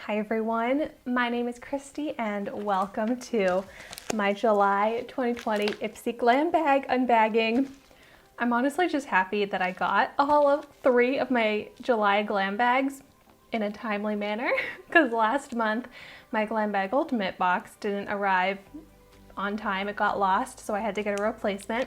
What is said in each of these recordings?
Hi everyone, my name is Christy and welcome to my July 2020 Ipsy Glam bag unbagging. I'm honestly just happy that I got all 3 of my July glam bags in a timely manner because last month my Glam Bag Ultimate box didn't arrive on time. It got lost, so I had to get a replacement.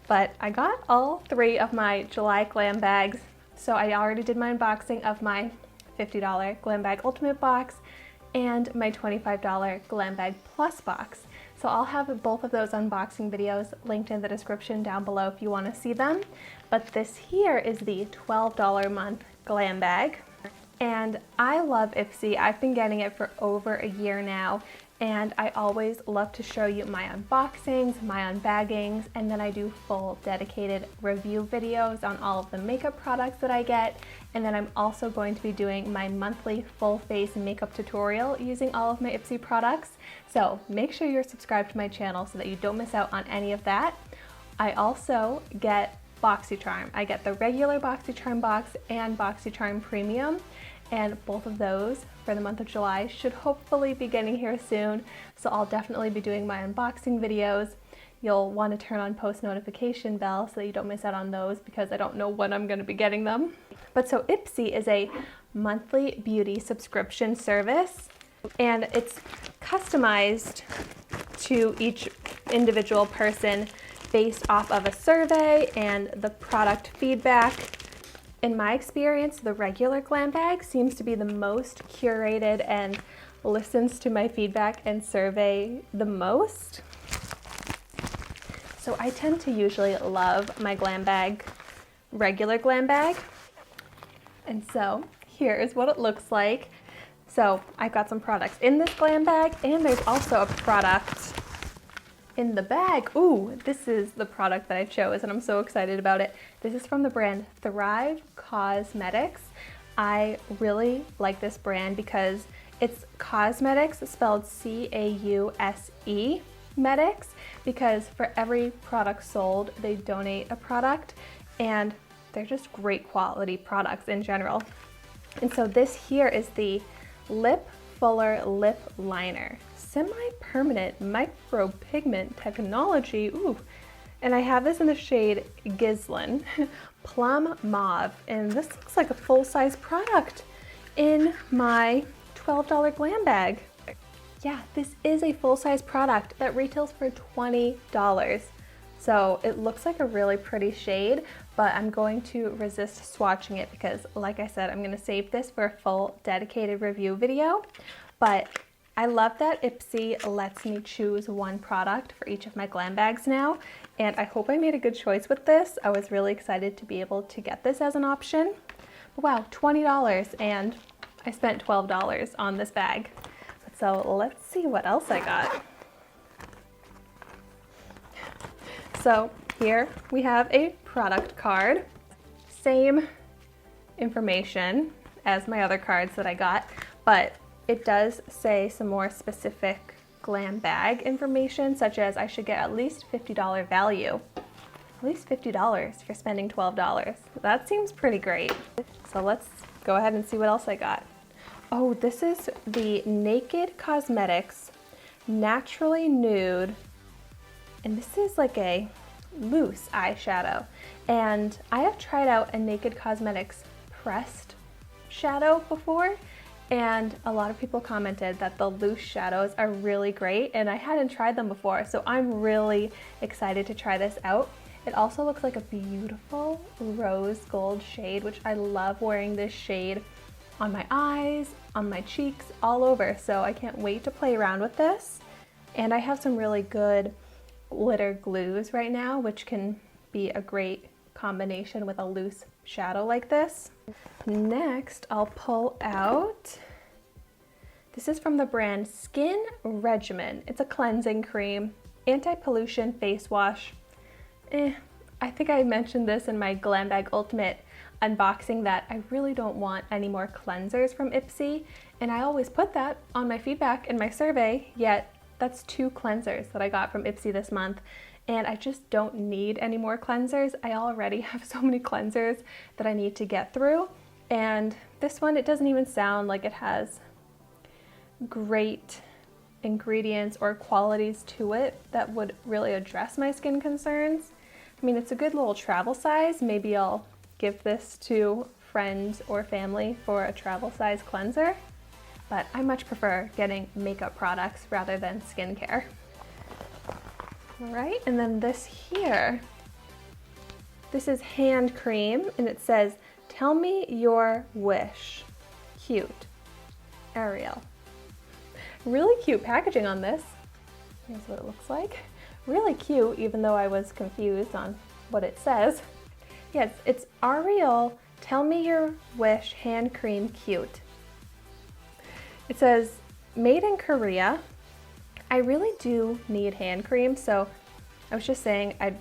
But I got all 3 of my July glam bags, so I already did my unboxing of my $50 Glam Bag Ultimate box and my $25 Glam Bag Plus box. So I'll have both of those unboxing videos linked in the description down below if you want to see them. But this here is the $12 a month glam bag. And I love Ipsy. I've been getting it for over a year now, and I always love to show you my unboxings, my unbaggings, and then I do full dedicated review videos on all of the makeup products that I get. And then I'm also going to be doing my monthly full face makeup tutorial using all of my Ipsy products. So make sure you're subscribed to my channel so that you don't miss out on any of that. I also get BoxyCharm. I get the regular BoxyCharm box and BoxyCharm Premium, and both of those for the month of July should hopefully be getting here soon. So I'll definitely be doing my unboxing videos. You'll want to turn on post notification bell so that you don't miss out on those because I don't know when I'm going to be getting them. But so Ipsy is a monthly beauty subscription service, and it's customized to each individual person based off of a survey and the product feedback. In my experience, the regular glam bag seems to be the most curated and listens to my feedback and survey the most. So I tend to usually love my glam bag, regular glam bag. And so here's what it looks like. So I've got some products in this glam bag, and there's also a product in the bag. Ooh, this is the product that I chose and I'm so excited about it. This is from the brand Thrive Causemetics. I really like this brand because it's cosmetics spelled C-A-U-S-E medics, because for every product sold they donate a product, and they're just great quality products in general. And so this here is the Lip Fuller Lip Liner. Semi-permanent micropigment technology. Ooh. And I have this in the shade Gislin Plum Mauve, and this looks like a full-size product in my $12 glam bag. Yeah, this is a full-size product that retails for $20. So it looks like a really pretty shade, but I'm going to resist swatching it because, like I said, I'm going to save this for a full dedicated review video. But I love that Ipsy lets me choose one product for each of my glam bags now, and I hope I made a good choice with this. I was really excited to be able to get this as an option. But wow, $20, and I spent $12 on this bag. So let's see what else I got. So here we have a product card. Same information as my other cards that I got, but it does say some more specific glam bag information, such as I should get at least $50 value. At least $50 if you're spending $12. That seems pretty great. So let's go ahead and see what else I got. Oh, this is the Naked Cosmetics Naturally Nude. And this is like a loose eyeshadow. And I have tried out a Naked Cosmetics pressed shadow before, and a lot of people commented that the loose shadows are really great, and I hadn't tried them before, so I'm really excited to try this out. It also looks like a beautiful rose gold shade, which I love wearing this shade on my eyes, on my cheeks, all over, so I can't wait to play around with this. And I have some really good glitter glues right now, which can be a great combination with a loose shadow like this. Next, I'll pull out, this is from the brand Skin Regimen. It's a cleansing cream, anti-pollution face wash. I think I mentioned this in my Glam Bag Ultimate unboxing that I really don't want any more cleansers from Ipsy, and I always put that on my feedback in my survey, yet that's 2 cleansers that I got from Ipsy this month, and I just don't need any more cleansers. I already have so many cleansers that I need to get through, and this one, it doesn't even sound like it has great ingredients or qualities to it that would really address my skin concerns. I mean, it's a good little travel size. Maybe I'll give this to friends or family for a travel size cleanser, but I much prefer getting makeup products rather than skincare. All right, and then this here, this is hand cream, and it says, "Tell me your wish." Cute. Ariel. Really cute packaging on this. Here's what it looks like. Really cute, even though I was confused on what it says. Yes, it's Ariel, "Tell me your wish hand cream cute." It says, "Made in Korea." I really do need hand cream, so I was just saying I'd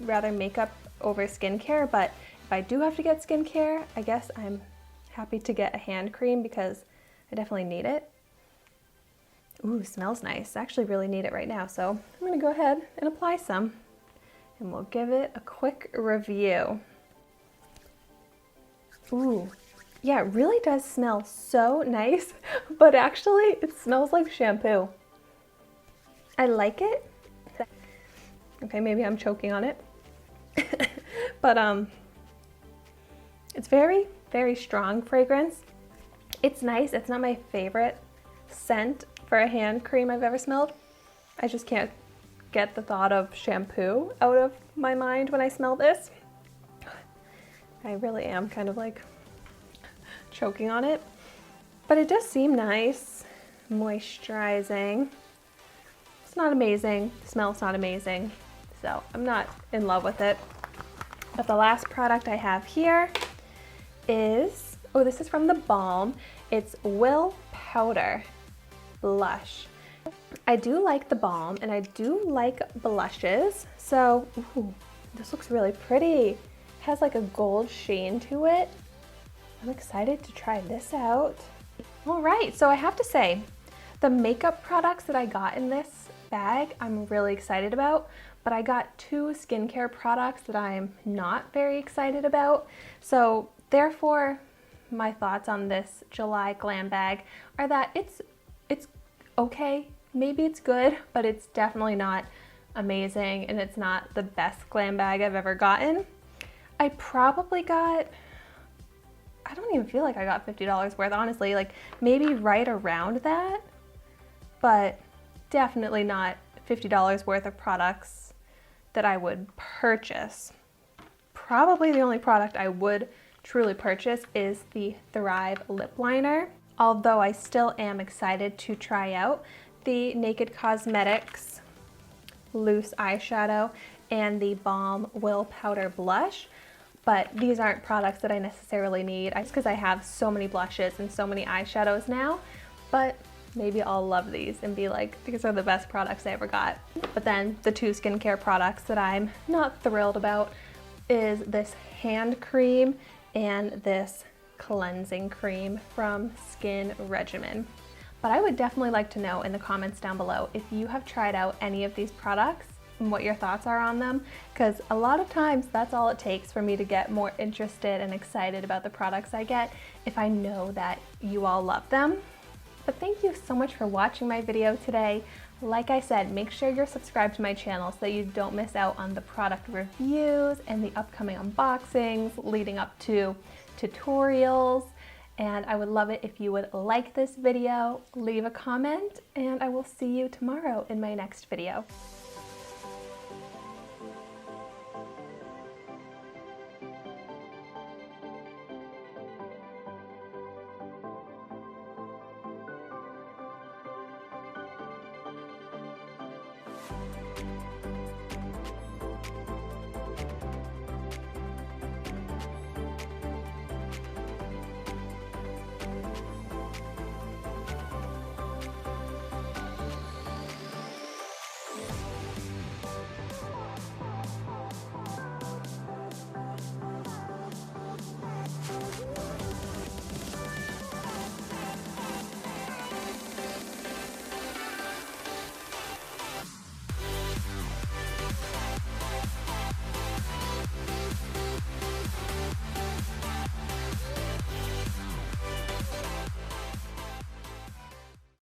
rather makeup over skincare, but if I do have to get skincare, I guess I'm happy to get a hand cream because I definitely need it. Ooh, smells nice. I actually really need it right now, so I'm gonna go ahead and apply some and we'll give it a quick review. Ooh, yeah, it really does smell so nice, but actually it smells like shampoo. I like it. Okay, maybe I'm choking on it. But it's very, very strong fragrance. It's nice. It's not my favorite scent for a hand cream I've ever smelled. I just can't get the thought of shampoo out of my mind when I smell this. I really am kind of like choking on it. But it does seem nice, moisturizing. It's not amazing, the smell's not amazing, so I'm not in love with it. But the last product I have here is, oh, this is from the Balm. It's Will Powder Blush. I do like the Balm and I do like blushes, so ooh, this looks really pretty. It has like a gold sheen to it. I'm excited to try this out. All right, so I have to say, the makeup products that I got in this bag I'm really excited about, but I got 2 skincare products that I'm not very excited about. So therefore, my thoughts on this July glam bag are that it's okay, maybe it's good, but it's definitely not amazing and it's not the best glam bag I've ever gotten. I probably got, I don't even feel like I got $50 worth, honestly, like maybe right around that, but definitely not $50 worth of products that I would purchase. Probably the only product I would truly purchase is the Thrive Lip Liner, although I still am excited to try out the Naked Cosmetics Loose Eyeshadow and the Balm Will Powder Blush, but these aren't products that I necessarily need, just because I have so many blushes and so many eyeshadows now, but maybe I'll love these and be like, these are the best products I ever got. But then the 2 skincare products that I'm not thrilled about is this hand cream and this cleansing cream from Skin Regimen. But I would definitely like to know in the comments down below if you have tried out any of these products and what your thoughts are on them, because a lot of times that's all it takes for me to get more interested and excited about the products I get, if I know that you all love them. But thank you so much for watching my video today. Like I said, make sure you're subscribed to my channel so that you don't miss out on the product reviews and the upcoming unboxings leading up to tutorials. And I would love it if you would like this video, leave a comment, and I will see you tomorrow in my next video.